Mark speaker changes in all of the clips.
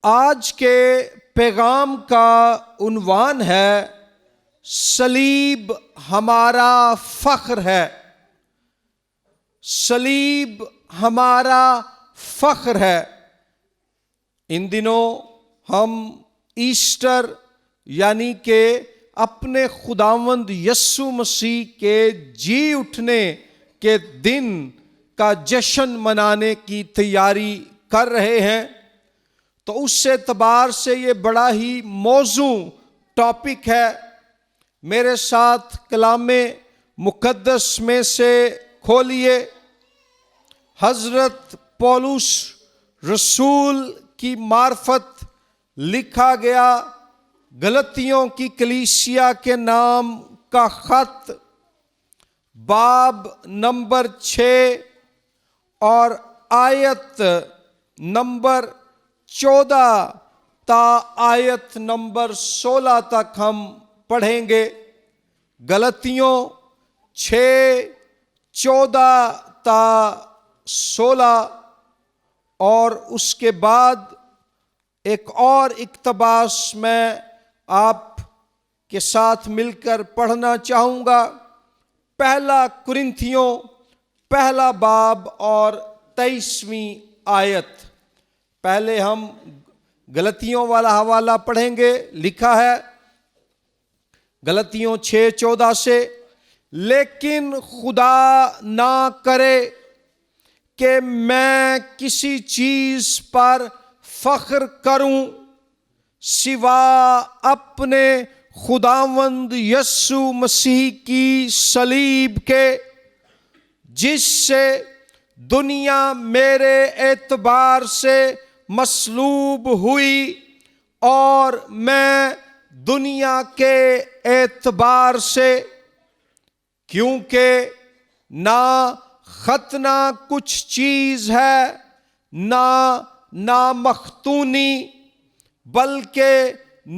Speaker 1: आज के पैगाम का उन्वान है सलीब हमारा फख्र है। सलीब हमारा फख्र है। इन दिनों हम ईस्टर यानी कि अपने खुदावंद यस्सु मसीह के जी उठने के दिन का जश्न मनाने की तैयारी कर रहे हैं। तो उस एतबार से ये बड़ा ही मौजू टॉपिक है। मेरे साथ कलामे मुकद्दस में से खोलिए हजरत पौलुस रसूल की मार्फत लिखा गया गलतियों की कलीसिया के नाम का खत, बाब नंबर 6 और आयत नंबर 14 ता आयत नंबर 16 तक हम पढ़ेंगे। गलतियों 6:14 ता 16 और उसके बाद एक और इक्तबास मैं आप के साथ मिलकर पढ़ना चाहूँगा। पहला कुरिन्थियों पहला बाब और 23वीं आयत। पहले हम गलतियों वाला हवाला पढ़ेंगे। लिखा है गलतियों 6:14 से, लेकिन खुदा ना करे कि मैं किसी चीज पर फख्र करूं सिवा अपने खुदावंद यस्सु मसीह की सलीब के, जिससे दुनिया मेरे एतबार से मसलूब हुई और मैं दुनिया के एतबार से, क्योंकि ना खतना कुछ चीज है ना मख्तूनी, बल्कि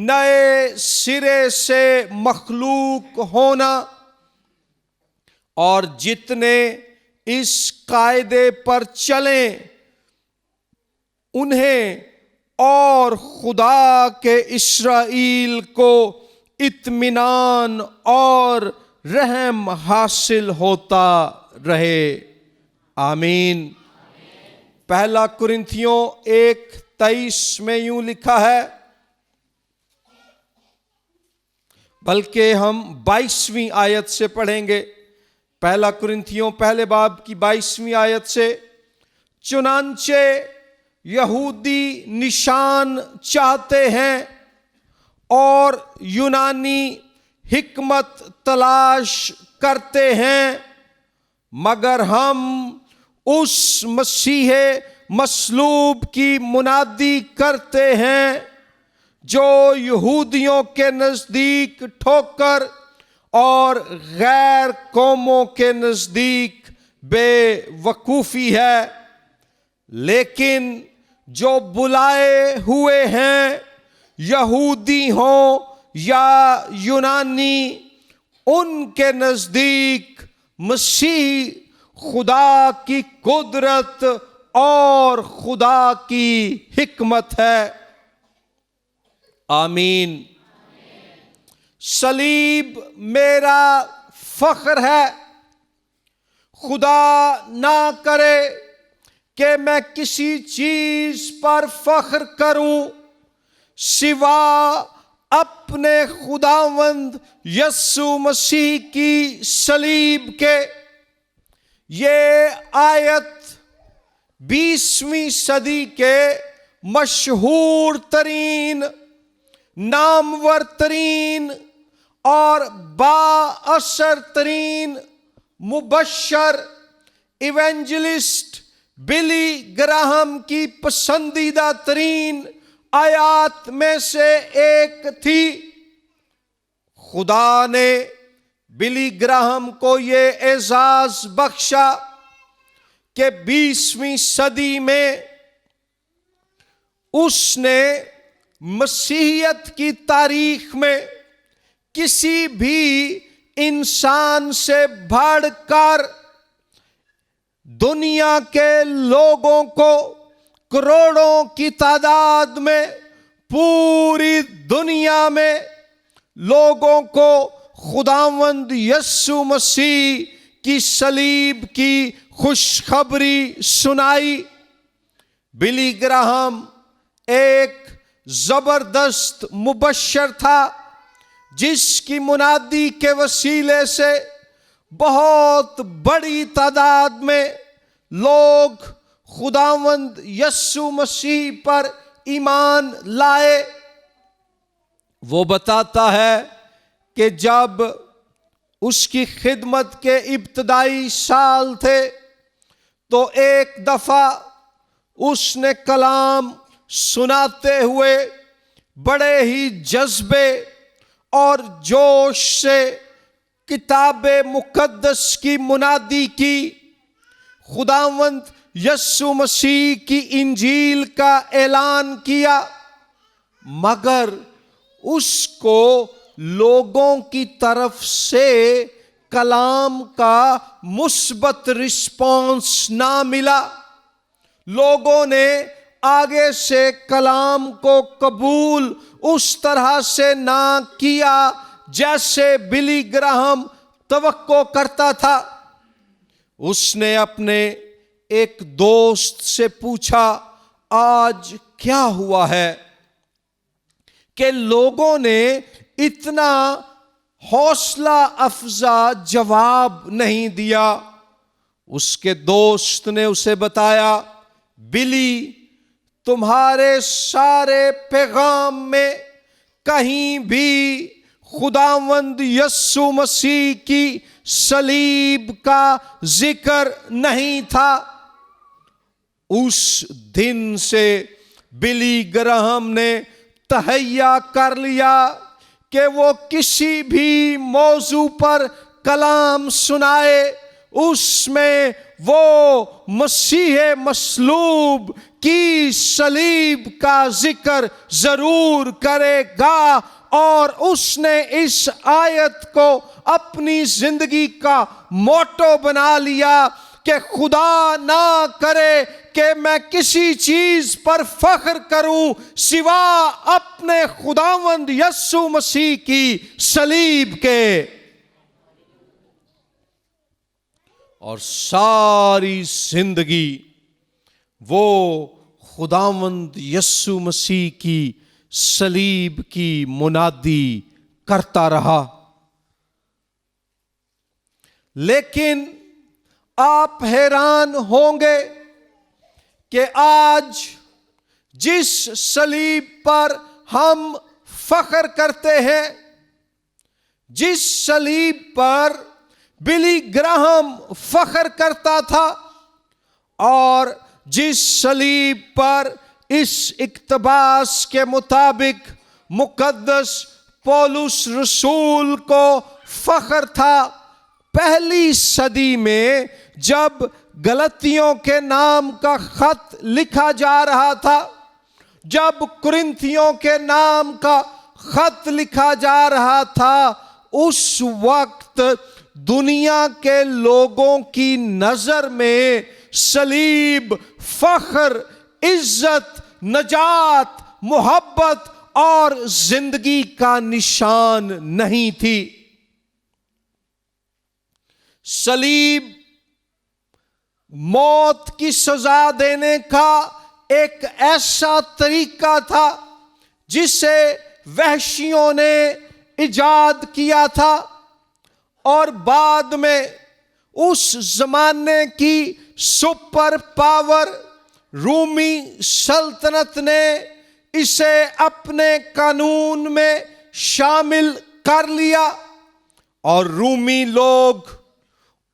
Speaker 1: नए सिरे से मखलूक होना। और जितने इस कायदे पर चलें उन्हें और खुदा के इस्राएल को इत्मीनान और रहम हासिल होता रहे। आमीन। पहला कुरिन्थियों 1:23 में यूं लिखा है, बल्कि हम 22वीं आयत से पढ़ेंगे। पहला कुरिन्थियों पहले बाब की 22वीं आयत से, चुनांचे यहूदी निशान चाहते हैं और यूनानी हिकमत तलाश करते हैं, मगर हम उस मसीह मसलूब की मुनादी करते हैं जो यहूदियों के नजदीक ठोकर और गैर कौमों के नजदीक बेवकूफी है। लेकिन जो बुलाए हुए हैं, यहूदी हों या यूनानी, उनके नजदीक मसीह खुदा की कुदरत और खुदा की हिकमत है। आमीन। सलीब मेरा फख्र है। खुदा ना करे कि मैं किसी चीज पर फख्र करूं सिवा अपने खुदावंद यस्सु मसीह की सलीब के। ये आयत 20वीं सदी के मशहूर तरीन, नामवर तरीन और बाअसर तरीन मुबश्शर इवेंजलिस्ट बिली ग्राहम की पसंदीदा तरीन आयात में से एक थी। खुदा ने बिली ग्राहम को ये एजाज बख्शा कि 20वीं सदी में उसने मसीहियत की तारीख में किसी भी इंसान से बढ़कर दुनिया के लोगों को करोड़ों की तादाद में पूरी दुनिया में लोगों को खुदावंद यीशु मसीह की सलीब की खुशखबरी सुनाई। बिली ग्राहम एक जबरदस्त मुबश्शिर था, जिसकी मुनादी के वसीले से बहुत बड़ी तादाद में लोग खुदावंद यीशु मसीह पर ईमान लाए। वो बताता है कि जब उसकी खिदमत के इब्तदाई साल थे तो एक दफा उसने कलाम सुनाते हुए बड़े ही जज्बे और जोश से किताबे मुकद्दस की मुनादी की, खुदावंद यीशु मसीह की इंजील का ऐलान किया, मगर उसको लोगों की तरफ से कलाम का मुस्बत रिस्पॉन्स ना मिला। लोगों ने आगे से कलाम को कबूल उस तरह से ना किया जैसे बिली ग्राहम तवक्को करता था। उसने अपने एक दोस्त से पूछा, आज क्या हुआ है कि लोगों ने इतना हौसला अफजा जवाब नहीं दिया। उसके दोस्त ने उसे बताया, बिली, तुम्हारे सारे पैगाम में कहीं भी खुदावंद यीशु मसीह की सलीब का जिक्र नहीं था। उस दिन से बिली ग्राहम ने तहैया कर लिया कि वो किसी भी मौजू पर कलाम सुनाए, उसमें वो मसीह मसलूब की सलीब का जिक्र जरूर करेगा। और उसने इस आयत को अपनी जिंदगी का मोटो बना लिया कि खुदा ना करे कि मैं किसी चीज पर फख्र करूं सिवा अपने खुदावंद यीशु मसीह की सलीब के। और सारी जिंदगी वो खुदावंद यीशु मसीह की सलीब की मुनादी करता रहा। लेकिन आप हैरान होंगे कि आज जिस सलीब पर हम फख्र करते हैं, जिस सलीब पर बिली ग्राहम फख्र करता था और जिस सलीब पर इस इक्तबास के मुताबिक मुकद्दस पौलुस रसूल को फख्र था, पहली सदी में जब गलतियों के नाम का खत लिखा जा रहा था, जब कुरिन्थियों के नाम का खत लिखा जा रहा था, उस वक्त दुनिया के लोगों की नजर में सलीब फख्र, इज्जत, नजात, मोहब्बत और जिंदगी का निशान नहीं थी। सलीब मौत की सजा देने का एक ऐसा तरीका था जिसे वहशियों ने इजाद किया था और बाद में उस जमाने की सुपर पावर रूमी सल्तनत ने इसे अपने कानून में शामिल कर लिया और रूमी लोग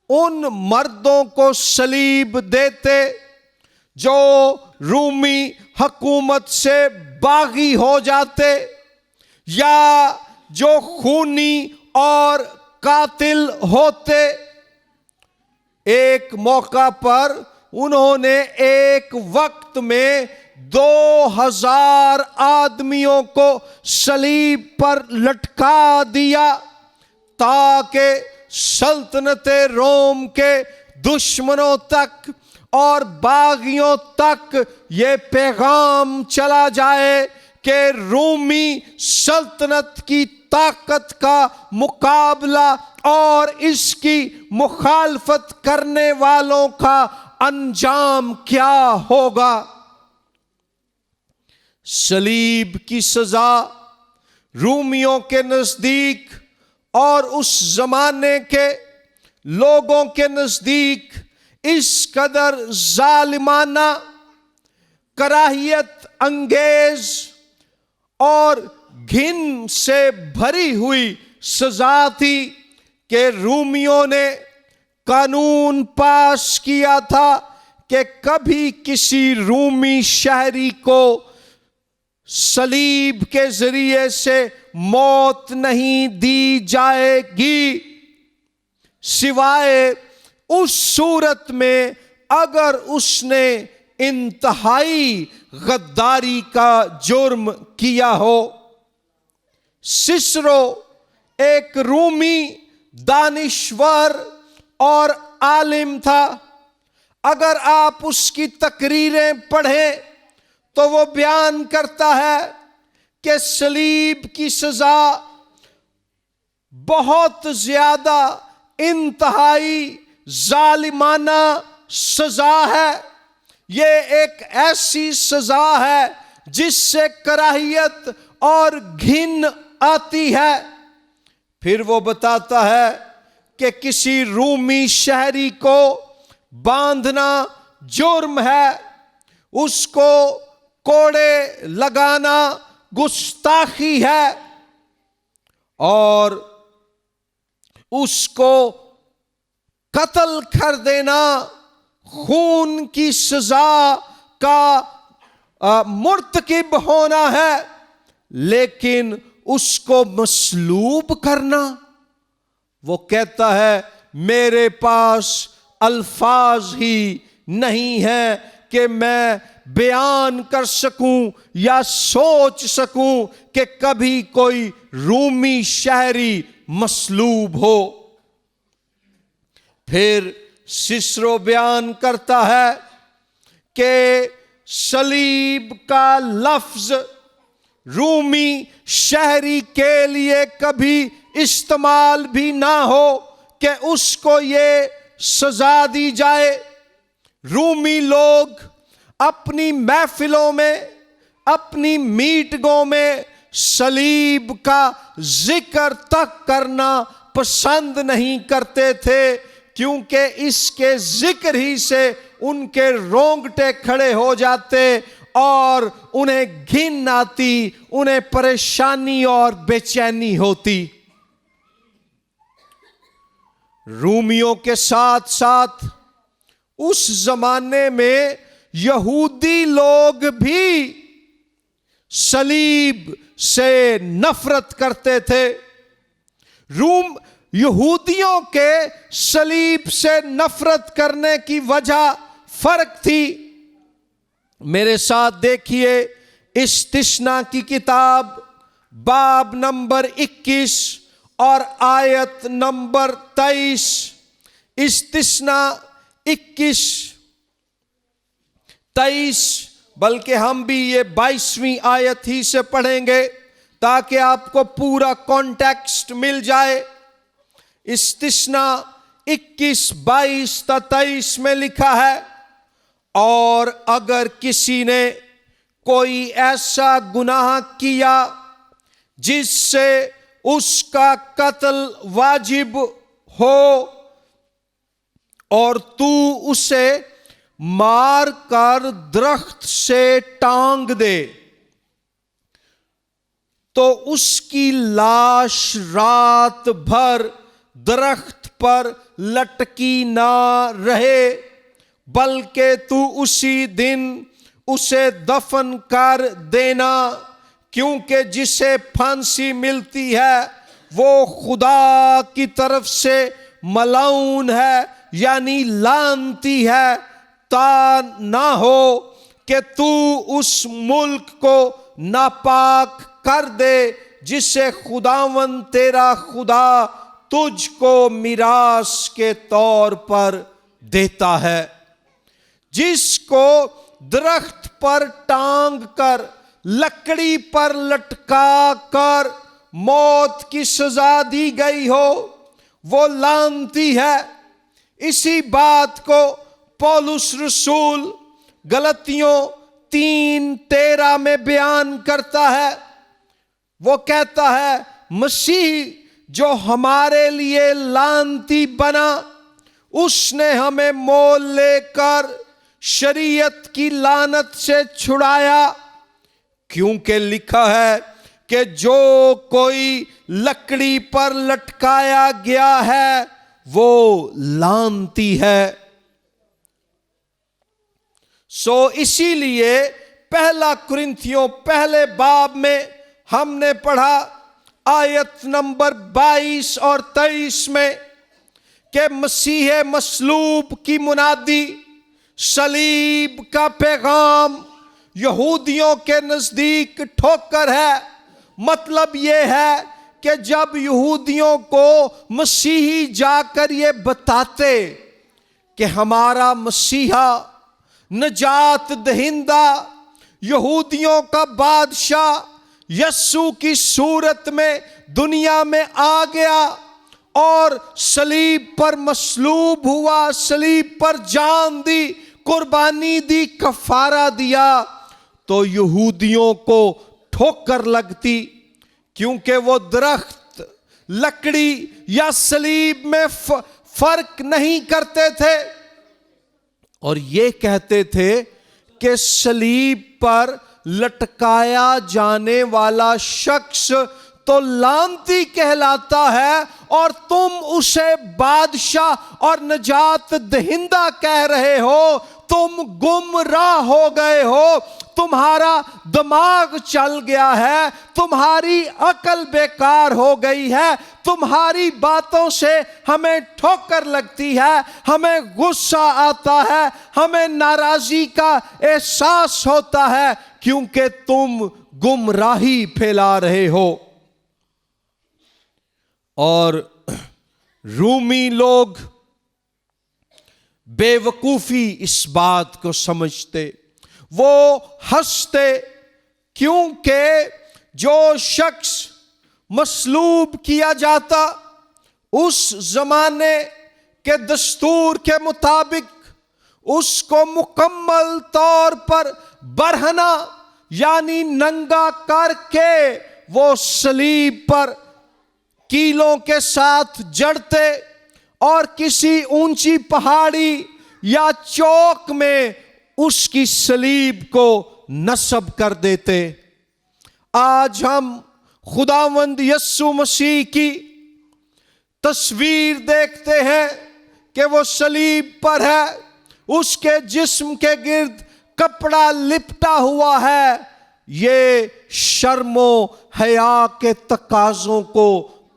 Speaker 1: उन मर्दों को सलीब देते जो रूमी हुकूमत से बागी हो जाते या जो खूनी और कातिल होते। एक मौका पर उन्होंने एक वक्त में 2000 आदमियों को सलीब पर लटका दिया ताकि सल्तनत रोम के दुश्मनों तक और बागियों तक ये पैगाम चला जाए कि रूमी सल्तनत की ताकत का मुकाबला और इसकी मुखालफत करने वालों का अंजाम क्या होगा। सलीब की सजा रूमियों के नजदीक और उस जमाने के लोगों के नजदीक इस कदर जालिमाना, कराहियत अंगेज और घिन से भरी हुई सजा थी कि रूमियों ने कानून पास किया था कि कभी किसी रूमी शहरी को सलीब के जरिए से मौत नहीं दी जाएगी, सिवाय उस सूरत में अगर उसने इंतहाई गद्दारी का जुर्म किया हो। सिसरो एक रूमी दानिश्वर और आलिम था। अगर आप उसकी तकरीरें पढ़ें तो वो बयान करता है कि सलीब की सजा बहुत ज्यादा इंतहाई जालिमाना सजा है। ये एक ऐसी सजा है जिससे कराहियत और घिन आती है। फिर वो बताता है कि किसी रूमी शहरी को बांधना जुर्म है, उसको कोड़े लगाना गुस्ताखी है और उसको कत्ल कर देना खून की सजा का मुर्तकिब होना है। लेकिन उसको मसलूब करना, वो कहता है मेरे पास अल्फाज ही नहीं है कि मैं बयान कर सकूं या सोच सकूं कि कभी कोई रूमी शहरी मसलूब हो। फिर सिसरो बयान करता है कि सलीब का लफ्ज रूमी शहरी के लिए कभी इस्तेमाल भी ना हो कि उसको ये सजा दी जाए। रूमी लोग अपनी महफिलों में, अपनी मीटिंगों में सलीब का जिक्र तक करना पसंद नहीं करते थे, क्योंकि इसके जिक्र ही से उनके रोंगटे खड़े हो जाते और उन्हें घिन आती, उन्हें परेशानी और बेचैनी होती। रूमियों के साथ साथ उस जमाने में यहूदी लोग भी सलीब से नफरत करते थे। यहूदियों के सलीब से नफरत करने की वजह फर्क थी। मेरे साथ देखिए इस्तिस्ना की किताब बाब नंबर 21 और आयत नंबर 23। इस्तिस्ना 21-23, बल्कि हम भी ये 22वीं आयत ही से पढ़ेंगे ताकि आपको पूरा कॉन्टेक्स्ट मिल जाए। इस्तिस्ना 21-22-23 में लिखा है, और अगर किसी ने कोई ऐसा गुनाह किया जिससे उसका कत्ल वाजिब हो और तू उसे मार कर दरख्त से टांग दे, तो उसकी लाश रात भर दरख्त पर लटकी ना रहे, बल्कि तू उसी दिन उसे दफन कर देना, क्योंकि जिसे फांसी मिलती है वो खुदा की तरफ से मलाऊन है, यानी लानती है। ता ना हो कि तू उस मुल्क को नापाक कर दे जिसे खुदावन तेरा खुदा तुझको मिरास के तौर पर देता है। जिसको दरख्त पर टांग कर, लकड़ी पर लटका कर मौत की सजा दी गई हो, वो लानती है। इसी बात को पौलुस रसूल गलतियों 3:13 में बयान करता है। वो कहता है, मसीह जो हमारे लिए लानती बना, उसने हमें मोल लेकर शरीयत की लानत से छुड़ाया, क्योंकि लिखा है कि जो कोई लकड़ी पर लटकाया गया है वो लानती है। इसीलिए पहला कुरिन्थियों पहले बाब में हमने पढ़ा आयत नंबर 22 और 23 में कि मसीह मसलूब की मुनादी, सलीब का पैगाम यहूदियों के नजदीक ठोकर है। मतलब यह है कि जब यहूदियों को मसीही जाकर ये बताते कि हमारा मसीहा नजात दहिंदा, यहूदियों का बादशाह यस्सु की सूरत में दुनिया में आ गया और सलीब पर मसलूब हुआ, सलीब पर जान दी, कुर्बानी दी, कफारा दिया, तो यहूदियों को ठोकर लगती, क्योंकि वो दरख्त, लकड़ी या सलीब में फर्क नहीं करते थे और ये कहते थे कि सलीब पर लटकाया जाने वाला शख्स तो लानती कहलाता है और तुम उसे बादशाह और नजात दहिंदा कह रहे हो। तुम गुमराह हो गए हो, तुम्हारा दिमाग चल गया है, तुम्हारी अकल बेकार हो गई है, तुम्हारी बातों से हमें ठोकर लगती है, हमें गुस्सा आता है, हमें नाराजगी का एहसास होता है, क्योंकि तुम गुमराही फैला रहे हो। और रूमी लोग बेवकूफी इस बात को समझते, वो हंसते, क्योंकि जो शख्स मसलूब किया जाता उस जमाने के दस्तूर के मुताबिक उसको मुकम्मल तौर पर बरहना यानी नंगा करके वो सलीब पर कीलों के साथ जड़ते और किसी ऊंची पहाड़ी या चौक में उसकी सलीब को नस्ब कर देते। आज हम खुदावंद यस्सु मसीह की तस्वीर देखते हैं कि वो सलीब पर है, उसके जिस्म के गिर्द कपड़ा लिपटा हुआ है। ये शर्मो हया के तकाजों को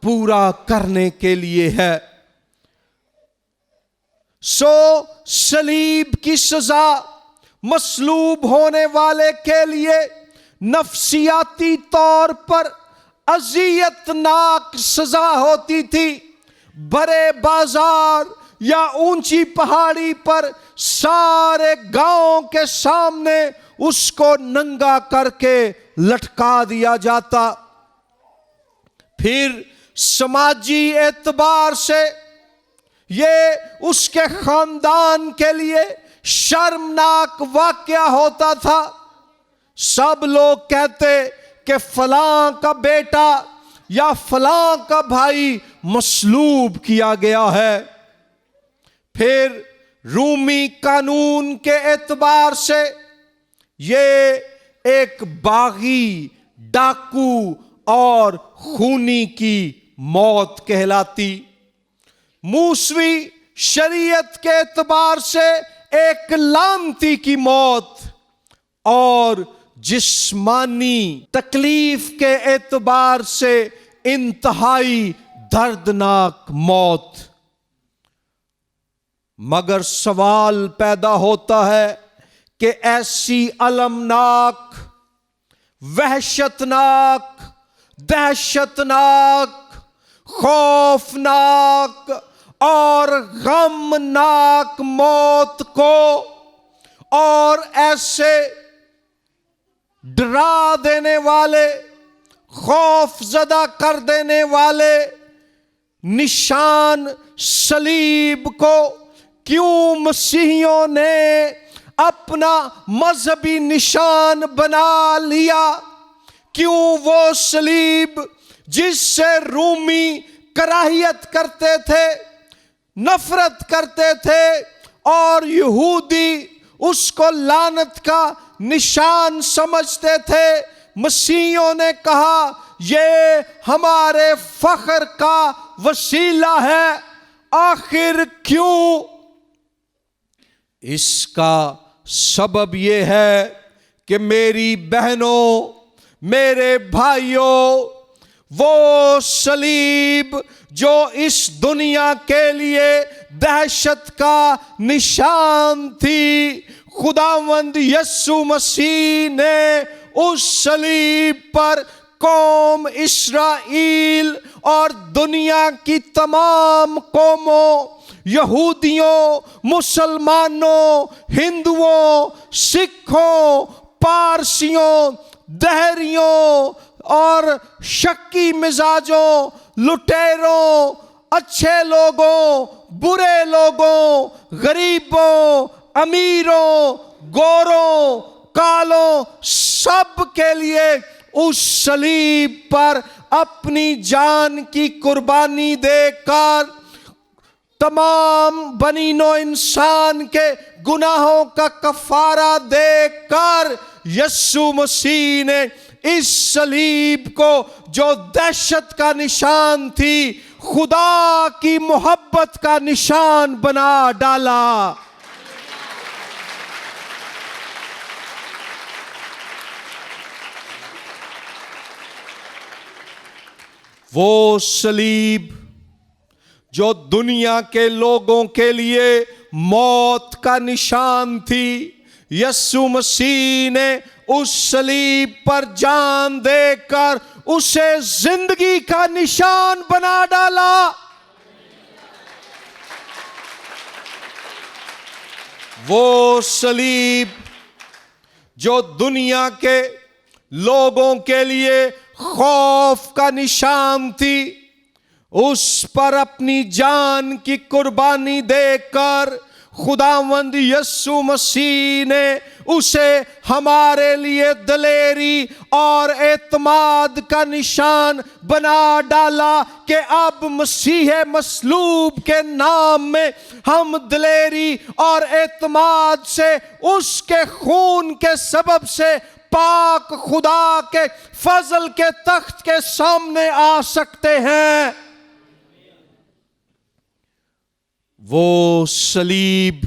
Speaker 1: पूरा करने के लिए है। सलीब की सजा मसलूब होने वाले के लिए नफ्सियाती तौर पर अजियतनाक सजा होती थी। बड़े बाजार या ऊंची पहाड़ी पर सारे गांव के सामने उसको नंगा करके लटका दिया जाता। फिर समाजी एतबार से ये उसके खानदान के लिए शर्मनाक वाकया होता था। सब लोग कहते कि फलां का बेटा या फलां का भाई मसलूब किया गया है। फिर रूमी कानून के एतबार से ये एक बागी, डाकू और खूनी की मौत कहलाती। मूसवी शरीयत के एतबार से एक लानती की मौत और जिस्मानी तकलीफ के एतबार से इंतहाई दर्दनाक मौत। मगर सवाल पैदा होता है कि ऐसी अलमनाक, वहशतनाक, दहशतनाक, खौफनाक और गमनाक मौत को और ऐसे डरा देने वाले, खौफ ज़दा कर देने वाले निशान सलीब को क्यों मसीहियों ने अपना मजहबी निशान बना लिया? क्यों वो सलीब जिससे रूमी कराहियत करते थे, नफरत करते थे और यहूदी उसको लानत का निशान समझते थे, मसीहियों ने कहा ये हमारे फख्र का वसीला है। आखिर क्यों? इसका सबब ये है कि मेरी बहनों, मेरे भाइयों, वो सलीब जो इस दुनिया के लिए दहशत का निशान थी, खुदावंद यीशु मसीह ने उस सलीब पर कौम इस्राएल और दुनिया की तमाम कौमों, यहूदियों, मुसलमानों, हिंदुओं, सिखों, पारसियों, दहरियों और शक्की मिजाजों, लुटेरों, अच्छे लोगों, बुरे लोगों, गरीबों, अमीरों, गोरों, कालों, सब के लिए उस सलीब पर अपनी जान की कुर्बानी देकर, तमाम बनीनो इंसान के गुनाहों का कफारा देकर यीशु मसीह ने इस सलीब को, जो दहशत का निशान थी, खुदा की मोहब्बत का निशान बना डाला। वो सलीब जो दुनिया के लोगों के लिए मौत का निशान थी, यीशु मसीह ने उस सलीब पर जान देकर उसे जिंदगी का निशान बना डाला। वो सलीब जो दुनिया के लोगों के लिए खौफ का निशान थी, उस पर अपनी जान की कुर्बानी देकर खुदावंद यीशु मसीह ने उसे हमारे लिए दिलेरी और एतमाद का निशान बना डाला कि अब मसीह मसलूब के नाम में हम दिलेरी और एतमाद से, उसके खून के सबब से पाक खुदा के फजल के तख्त के सामने आ सकते हैं। वो सलीब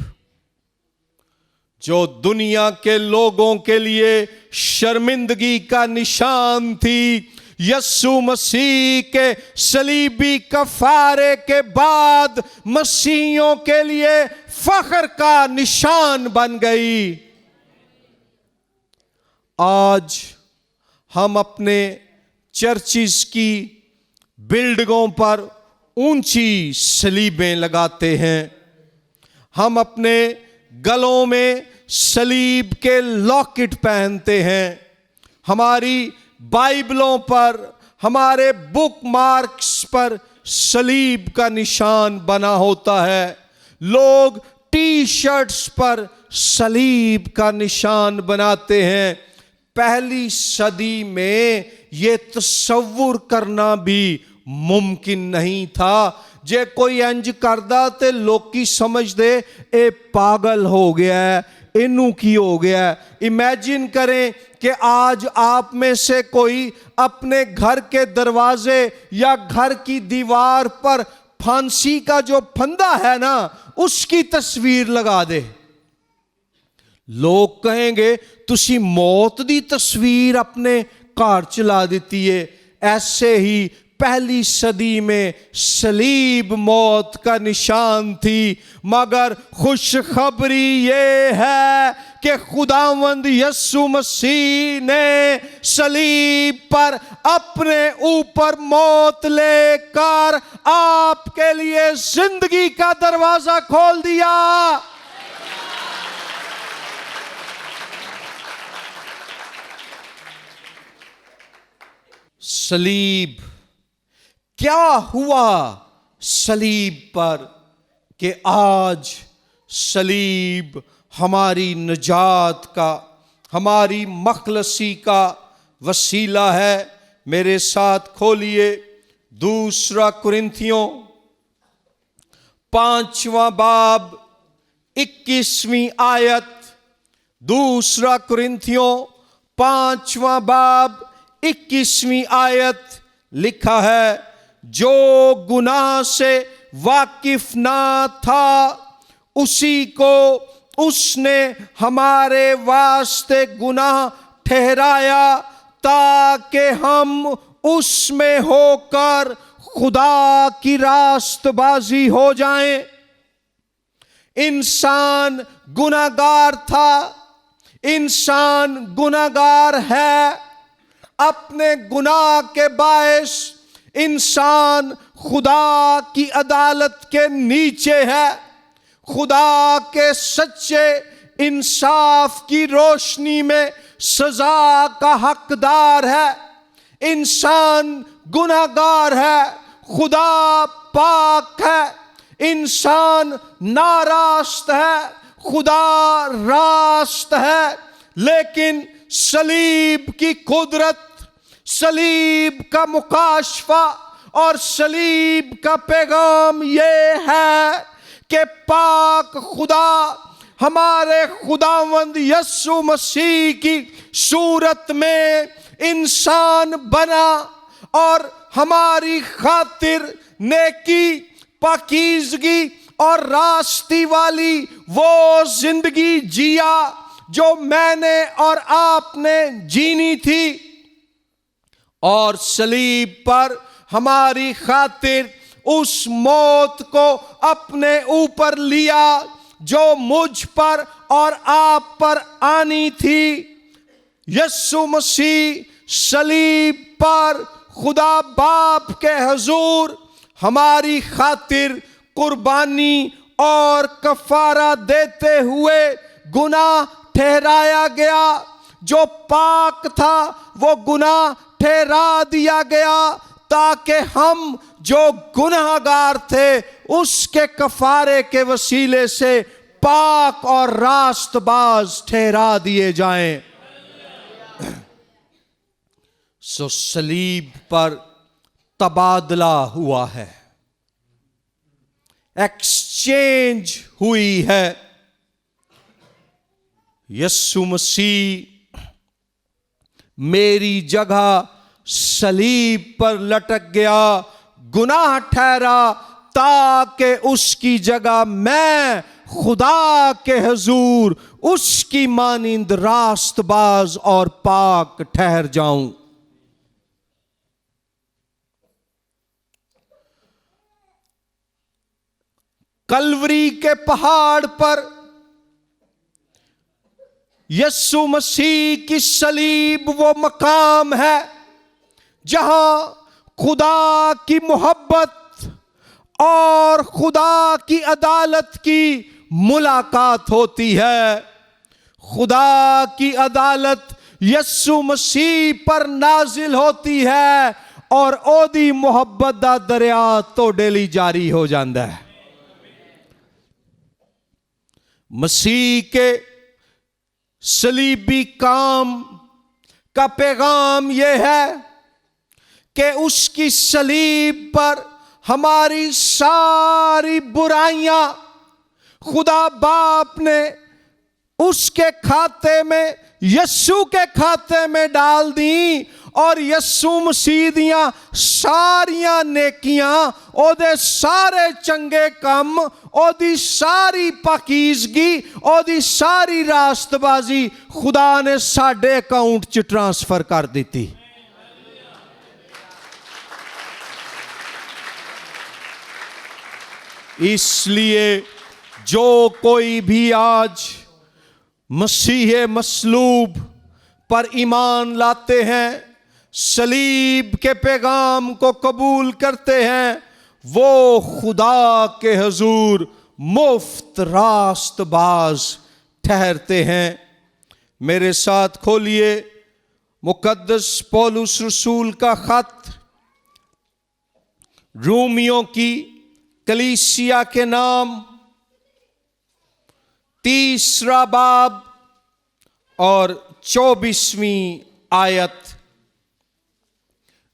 Speaker 1: जो दुनिया के लोगों के लिए शर्मिंदगी का निशान थी, यीशु मसीह के सलीबी कफारे के बाद मसीहियों के लिए फख्र का निशान बन गई। आज हम अपने चर्चिस की बिल्डिंगों पर ऊंची सलीबें लगाते हैं, हम अपने गलों में सलीब के लॉकेट पहनते हैं, हमारी बाइबलों पर, हमारे बुक मार्क्स पर सलीब का निशान बना होता है, लोग टी शर्ट्स पर सलीब का निशान बनाते हैं। पहली सदी में ये तसव्वुर करना भी मुमकिन नहीं था। जे कोई इंज करदा ते लोकी समझ दे ए पागल हो गया है, इनू की हो गया है। इमेजिन करें कि आज आप में से कोई अपने घर के दरवाजे या घर की दीवार पर फांसी का जो फंदा है ना, उसकी तस्वीर लगा दे। लोग कहेंगे तुसी मौत दी तस्वीर अपने घर चला देती है। ऐसे ही पहली सदी में सलीब मौत का निशान थी, मगर खुशखबरी ये है कि खुदावंद यीशु मसीह ने सलीब पर अपने ऊपर मौत लेकर आपके लिए जिंदगी का दरवाजा खोल दिया। सलीब, क्या हुआ सलीब पर कि आज सलीब हमारी निजात का, हमारी मखलसी का वसीला है। मेरे साथ खोलिए 2 कुरिन्थियों 5वां बाब 21वीं आयत। 2 कुरिन्थियों 5वां बाब 21वीं आयत लिखा है, जो गुनाह से वाकिफ ना था उसी को उसने हमारे वास्ते गुनाह ठहराया, ताकि हम उसमें होकर खुदा की रास्तबाजी हो जाएं। इंसान गुनाहगार था, इंसान गुनाहगार है। अपने गुनाह के बायस इंसान खुदा की अदालत के नीचे है, खुदा के सच्चे इंसाफ की रोशनी में सजा का हकदार है। इंसान गुनाहगार है, खुदा पाक है। इंसान नारास्त है, खुदा रास्त है। लेकिन सलीब की कुदरत, सलीब का मुकाशफा और सलीब का पैगाम यह है कि पाक खुदा हमारे खुदावंद यीशु मसीह की सूरत में इंसान बना और हमारी खातिर नेकी, पाकीज़गी और रास्ती वाली वो जिंदगी जिया जो मैंने और आपने जीनी थी, और सलीब पर हमारी खातिर उस मौत को अपने ऊपर लिया जो मुझ पर और आप पर आनी थी। यीशु मसीह सलीब पर खुदा बाप के हुजूर हमारी खातिर कुर्बानी और कफारा देते हुए गुनाह ठहराया गया। जो पाक था वो गुनाह ठहरा दिया गया, ताकि हम जो गुनाहगार थे उसके कफारे के वसीले से पाक और रास्तबाज ठहरा दिए जाएं। सो सलीब पर तबादला हुआ है, एक्सचेंज हुई है। यीशु मसीह मेरी जगह सलीब पर लटक गया, गुनाह ठहरा, ताकि उसकी जगह मैं खुदा के हुजूर उसकी मानिंद रास्तबाज और पाक ठहर जाऊं। कलवरी के पहाड़ पर यीशु मसीह की सलीब वो मकाम है जहां खुदा की मोहब्बत और खुदा की अदालत की मुलाकात होती है। खुदा की अदालत यीशु मसीह पर नाजिल होती है और ओदी मोहब्बत दा दरिया तो डेली जारी हो जाता है। मसीह के सलीबी काम का पैगाम यह है कि उसकी सलीब पर हमारी सारी बुराइयां खुदा बाप ने उसके खाते में, यीशु के खाते में डाल दी, और यीशु मसीह दियां सारियां नेकियां, ओदे सारे चंगे कम, ओदी सारी पाकीज़गी, ओदी सारी रास्तबाजी खुदा ने साडे अकाउंट च ट्रांसफर कर दी। इसलिए जो कोई भी आज मसीह मसलूब पर ईमान लाते हैं, सलीब के पैगाम को कबूल करते हैं, वो खुदा के हुजूर मुफ्त रास्तबाज ठहरते हैं। मेरे साथ खोलिए मुकद्दस पौलुस रसूल का खत रोमियों की कलीसिया के नाम 3 बाब और 24वीं आयत।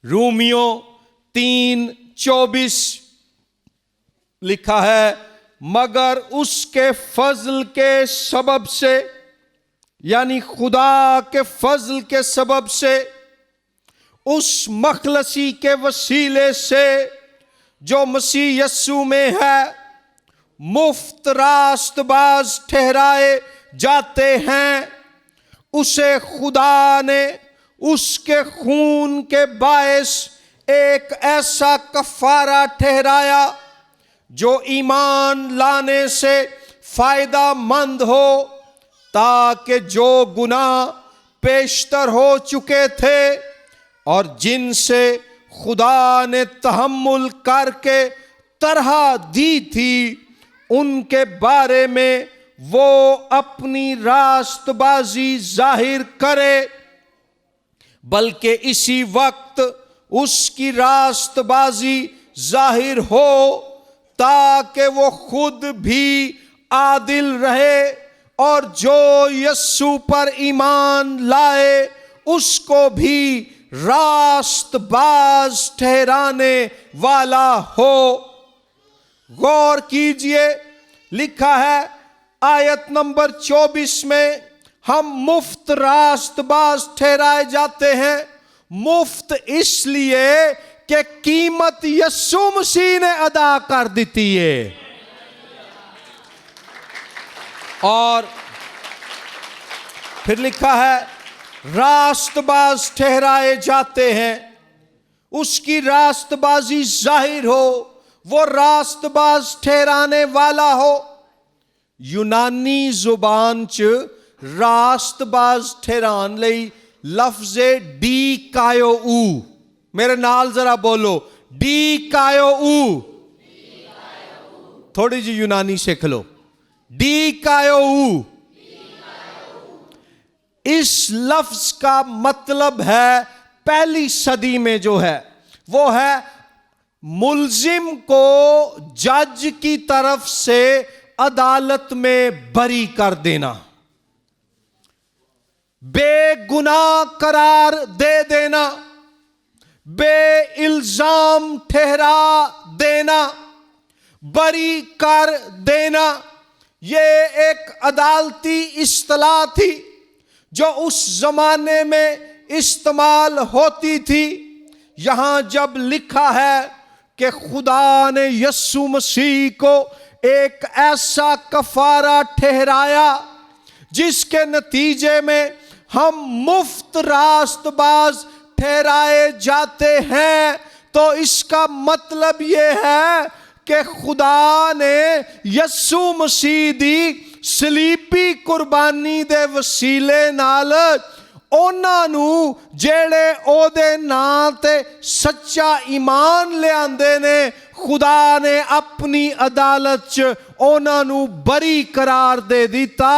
Speaker 1: रोमियों 3:24 लिखा है, मगर उसके फजल के सबब से, यानी खुदा के फजल के सबब से, उस मखलसी के वसीले से जो मसीह यस्सु में है, मुफ्त रास्तबाज ठहराए जाते हैं। उसे खुदा ने उसके खून के बायस एक ऐसा कफारा ठहराया जो ईमान लाने से फायदा मंद हो, ताकि जो गुनाह पेशतर हो चुके थे और जिनसे खुदा ने तहम्मुल करके तरह दी थी, उनके बारे में वो अपनी रास्तबाजी जाहिर करे, बल्कि इसी वक्त उसकी रास्तबाजी जाहिर हो, ताकि वो खुद भी आदिल रहे और जो यस्सु पर ईमान लाए उसको भी रास्तबाज ठहराने वाला हो। गौर कीजिए, लिखा है आयत नंबर 24 में, हम मुफ्त रास्तबाज ठहराए जाते हैं। मुफ्त इसलिए कि कीमत यस्सु मसीह ने अदा कर दी है। और फिर लिखा है रास्तबाज ठहराए जाते हैं, उसकी रास्तबाजी जाहिर हो, वो रास्तबाज ठहराने वाला हो। यूनानी जुबान च रास्तबाज ठहरान लई लफ्ज़े डी कायो ऊ, मेरे नाल जरा बोलो, डी कायो ऊ। थोड़ी जी यूनानी सीख लो, डी कायो ऊ। इस लफ्ज का मतलब है, पहली सदी में जो है वो है मुल्जिम को जज की तरफ से अदालत में बरी कर देना, बेगुनाह करार दे देना, बेइल्जाम ठहरा देना, बरी कर देना। यह एक अदालती इस्तिलाह थी जो उस जमाने में इस्तेमाल होती थी। यहां जब लिखा है कि खुदा ने यस्सु मसीह को एक ऐसा कफारा ठहराया जिसके नतीजे में हम मुफ्त रास्तबाज ठहराए जाते हैं, तो इसका मतलब यह है कि खुदा ने यस्सु मसीह दी सलीबी कुर्बानी दे वसीले नाल ਉਹਨਾਂ ਨੂੰ ਜਿਹੜੇ ਉਹਦੇ ਨਾਂ ਤੇ ਸੱਚਾ ਈਮਾਨ ਲਿਆਂਦੇ ਨੇ, खुदा ने अपनी अदालत च ਉਹਨਾਂ ਨੂੰ ਬਰੀ करार दे ਦਿੱਤਾ।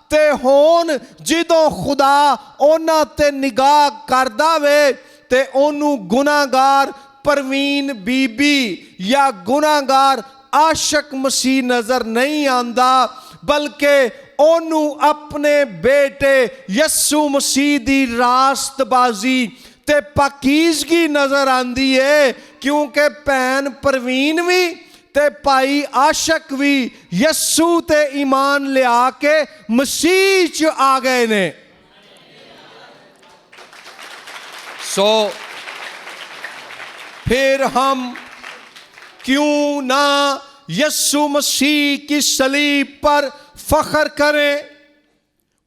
Speaker 1: ਤੇ ਹੁਣ ਜਦੋਂ खुदा ਉਹਨਾਂ ਤੇ ਨਿਗਾਹ ਕਰਦਾ ਵੇ ਤੇ ਉਹਨੂੰ ਗੁਨਾਹਗਾਰ परवीन बीबी या गुनाहगार आशक मसीह नजर नहीं आंदा, बल्कि ओनू अपने बेटे यस्सु मसीह दी रास्तबाजी ते पाकीज़गी नजर आंदी है, क्योंकि भैन परवीन भी ते भाई आशक भी यस्सु ते ईमान लिया के मसीह च आ गए ने। फिर हम क्यों ना यस्सु मसीह की सलीब पर फख्र करें।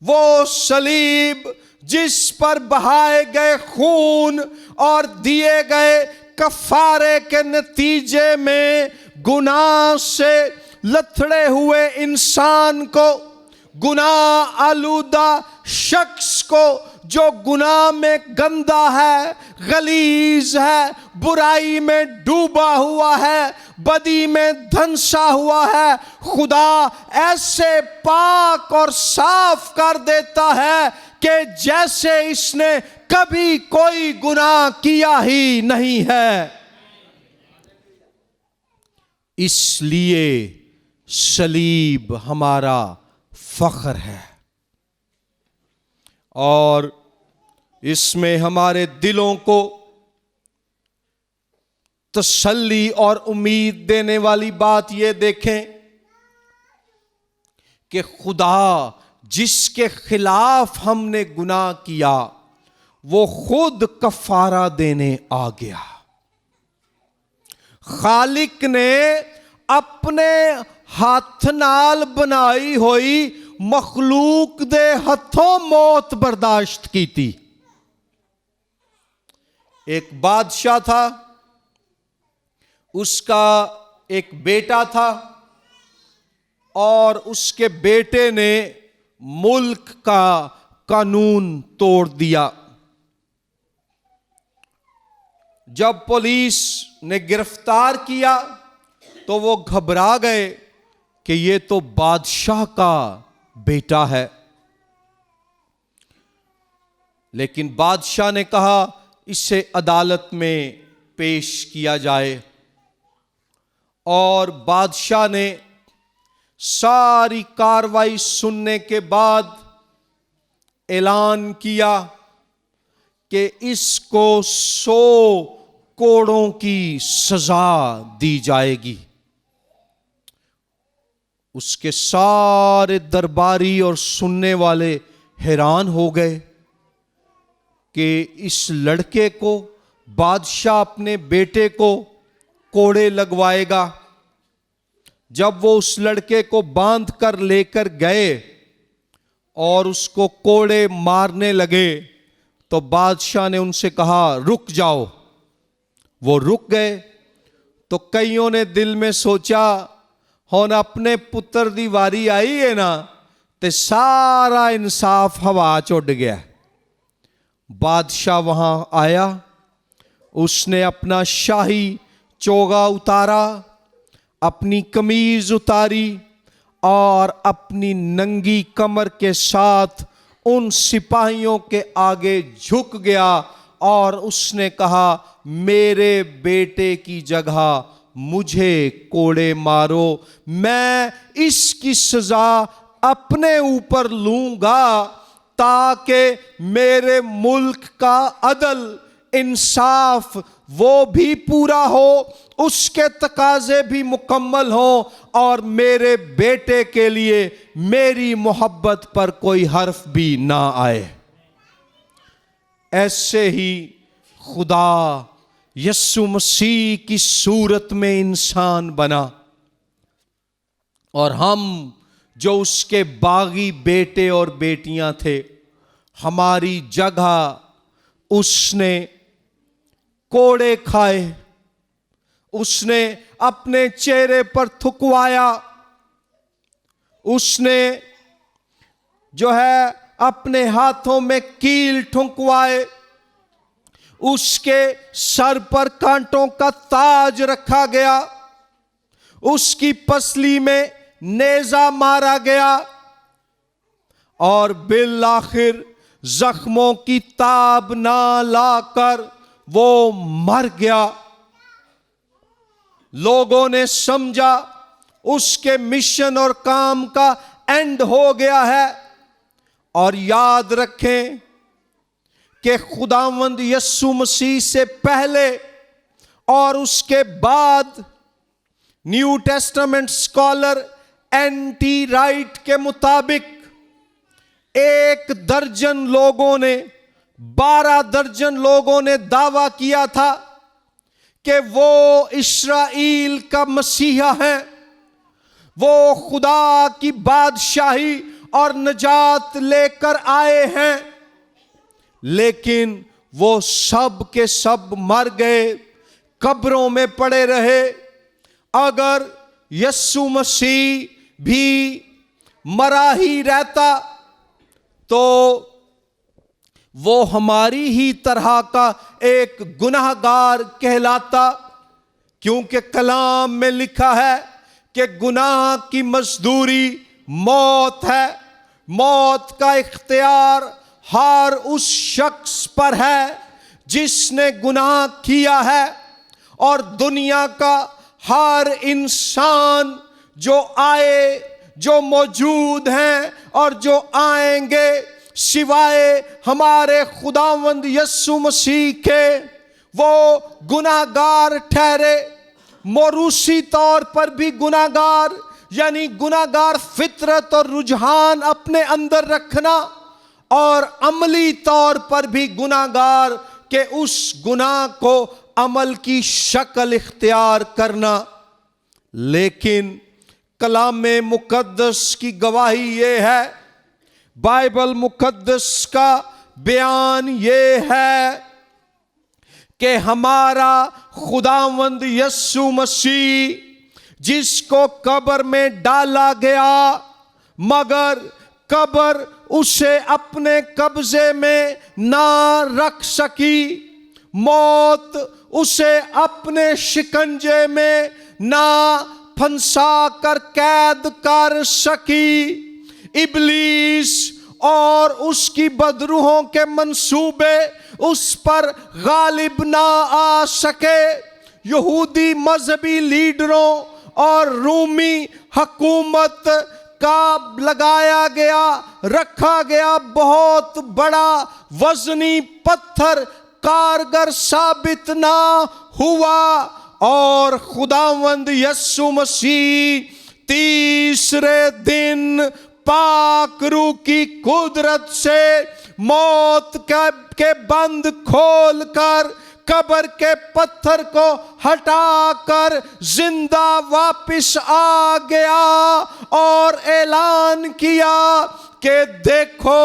Speaker 1: वो सलीब जिस पर बहाए गए खून और दिए गए कफारे के नतीजे में गुनाह से लथड़े हुए इंसान को, गुनाह आलूदा शख्स को जो गुनाह में गंदा है, गलीज है, बुराई में डूबा हुआ है, बदी में धंसा हुआ है, खुदा ऐसे पाक और साफ कर देता है कि जैसे इसने कभी कोई गुनाह किया ही नहीं है। इसलिए सलीब हमारा फख्र है और इसमें हमारे दिलों को तसल्ली और उम्मीद देने वाली बात यह देखें कि खुदा जिसके खिलाफ हमने गुनाह किया वो खुद कफारा देने आ गया। खालिक ने अपने हथ नाल बनाई हुई मखलूक दे हथों मौत बर्दाश्त की थी। एक बादशाह था, उसका एक बेटा था और उसके बेटे ने मुल्क का कानून तोड़ दिया। जब पुलिस ने गिरफ्तार किया तो वो घबरा गए कि ये तो बादशाह का बेटा है। लेकिन बादशाह ने कहा इसे अदालत में पेश किया जाए और बादशाह ने सारी कार्रवाई सुनने के बाद ऐलान किया कि इसको 100 कोड़ों की सजा दी जाएगी। उसके सारे दरबारी और सुनने वाले हैरान हो गए कि इस लड़के को बादशाह अपने बेटे को कोड़े लगवाएगा। जब वो उस लड़के को बांध कर लेकर गए और उसको कोड़े मारने लगे तो बादशाह ने उनसे कहा रुक जाओ। वो रुक गए तो कईयों ने दिल में सोचा हुण अपने पुत्र दी वारी आई है ना ते सारा इंसाफ हवा च उड़ गया। बादशाह वहां आया, उसने अपना शाही चोगा उतारा, अपनी कमीज उतारी और अपनी नंगी कमर के साथ उन सिपाहियों के आगे झुक गया और उसने कहा मेरे बेटे की जगह मुझे कोड़े मारो, मैं इसकी सजा अपने ऊपर लूंगा ताकि मेरे मुल्क का अदल इंसाफ वो भी पूरा हो, उसके तकाजे भी मुकम्मल हो और मेरे बेटे के लिए मेरी मोहब्बत पर कोई हर्फ भी ना आए। ऐसे ही खुदा यीशु मसीह की सूरत में इंसान बना और हम जो उसके बागी बेटे और बेटियां थे, हमारी जगह उसने कोड़े खाए, उसने अपने चेहरे पर थुकवाया, उसने जो है अपने हाथों में कील ठुंकवाए, उसके सर पर कांटों का ताज रखा गया, उसकी पसली में नेजा मारा गया और बिल आखिर जख्मों की ताब ना लाकर वो मर गया। लोगों ने समझा उसके मिशन और काम का एंड हो गया है। और याद रखें कि खुदावंद यीशु मसीह से पहले और उसके बाद new testament scholar NT. Right के मुताबिक 1 दर्जन लोगों ने 12 दर्जन लोगों ने दावा किया था कि वो इस्राएल का मसीहा है, वो खुदा की बादशाही और नजात लेकर आए हैं। लेकिन वो सब के सब मर गए, कब्रों में पड़े रहे। अगर यीशु मसीह भी मरा ही रहता तो वो हमारी ही तरह का एक गुनाहगार कहलाता, क्योंकि कलाम में लिखा है कि गुनाह की मजदूरी मौत है, मौत का इख्तियार हार उस शख्स पर है जिसने गुनाह किया है, और दुनिया का हर इंसान जो आए, जो मौजूद हैं और जो आएंगे, सिवाय हमारे खुदावंद यीशु मसीह के, वो गुनाहगार ठहरे। मौरूसी तौर पर भी गुनाहगार, यानी गुनाहगार फितरत और रुझान अपने अंदर रखना, और अमली तौर पर भी गुनाहगार के उस गुनाह को अमल की शक्ल इख्तियार करना। लेकिन कलाम मुकद्दस की गवाही ये है, बाइबल मुकद्दस का बयान ये है कि हमारा खुदावंद यीशु मसीह, जिसको कब्र में डाला गया, मगर कब्र उसे अपने कब्जे में ना रख सकी, मौत उसे अपने शिकंजे में ना फंसा कर कैद कर सकी, इब्लीस और उसकी बदरूहों के मंसूबे उस पर गालिब ना आ सके। यहूदी मजहबी लीडरों और रूमी हुकूमत का लगाया गया, रखा गया बहुत बड़ा वजनी पत्थर कारगर साबित ना हुआ, और खुदावंद यीशु मसीह तीसरे दिन पाक रूह की कुदरत से मौत के बंद खोलकर कब्र के पत्थर को हटाकर जिंदा वापस आ गया और ऐलान किया कि देखो,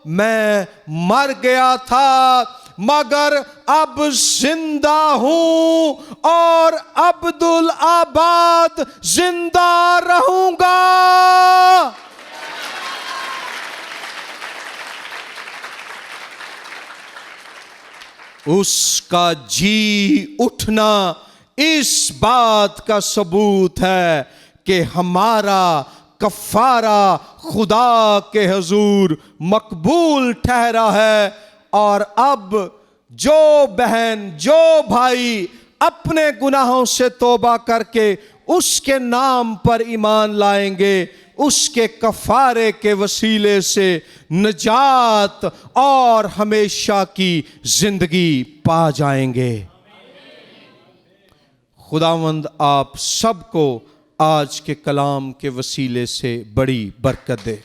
Speaker 1: मैं मर गया था मगर अब जिंदा हूं और अब्दुल आबाद जिंदा रहूंगा। उसका जी उठना इस बात का सबूत है कि हमारा कफारा खुदा के हुजूर मकबूल ठहरा है, और अब जो बहन, जो भाई अपने गुनाहों से तौबा करके उसके नाम पर ईमान लाएंगे, उसके कफारे के वसीले से निजात और हमेशा की जिंदगी पा जाएंगे। खुदावंद आप सबको आज के कलाम के वसीले से बड़ी बरकत दे।